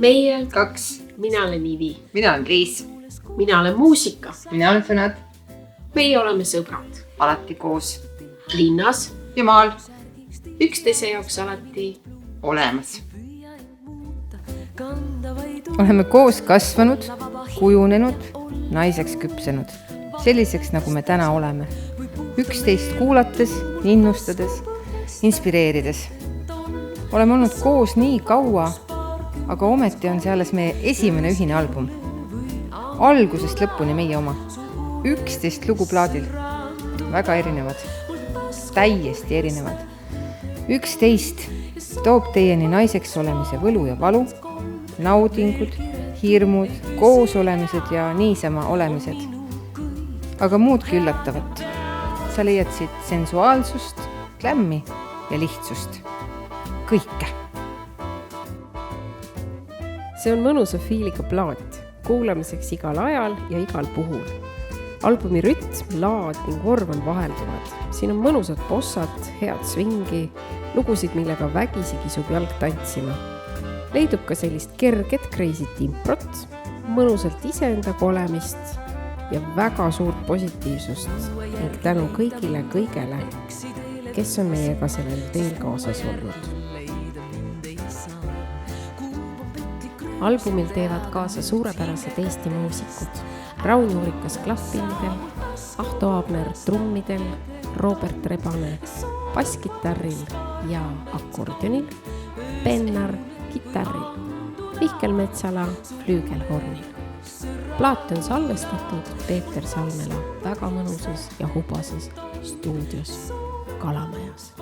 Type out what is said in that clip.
Meie, 2. mina olen Ivi. Mina olen Liis. Mina olen muusika. Mina olen Fenad. Meie oleme sõbrad. Alati koos. Linnas. Ja maal. Üksteise jaoks alati olemas. Oleme koos kasvanud, kujunenud, naiseks küpsenud. Selliseks, nagu me täna oleme. Üksteist kuulates, innustades, inspireerides. Oleme olnud koos nii kaua, aga ometi on see alles meie esimene ühine album. Algusest lõpuni meie oma. 11 lugu plaadil. Väga erinevad. Täiesti erinevad. 11 toob teieni naiseks olemise võlu ja valu, naudingud, hirmud, koosolemised ja niisama olemised. Aga muudki üllatavat. Sa leiad siit sensuaalsust, klämmi ja lihtsust. Kõike. See on mõnusa fiiliga plaat, kuulamiseks igal ajal ja igal puhul. Albumi rütm, laad ning vorm on vahelduvad. Siin on mõnusad bossad, head swingi, lugusid, millega vägisi kisub jalg tantsima. Leidub ka sellist kerget kreisit improt, mõnusalt iseendaga olemist ja väga suurt positiivsust ning tänu kõigile, kes on meiega sellel teel kaasas olnud. Albumil teevad kaasa suurepärased Eesti muusikud. Raun Juurikas klahvpillidel, Ahto Aabner trummidel, Robert Rebane basskitarril ja akordionil, Pennar kitarril, Mihkel Metsala flüügelhornil. Plaat on salvestatud Peeter Salmela väga mõnusas ja hubases stuudios Kalamajas.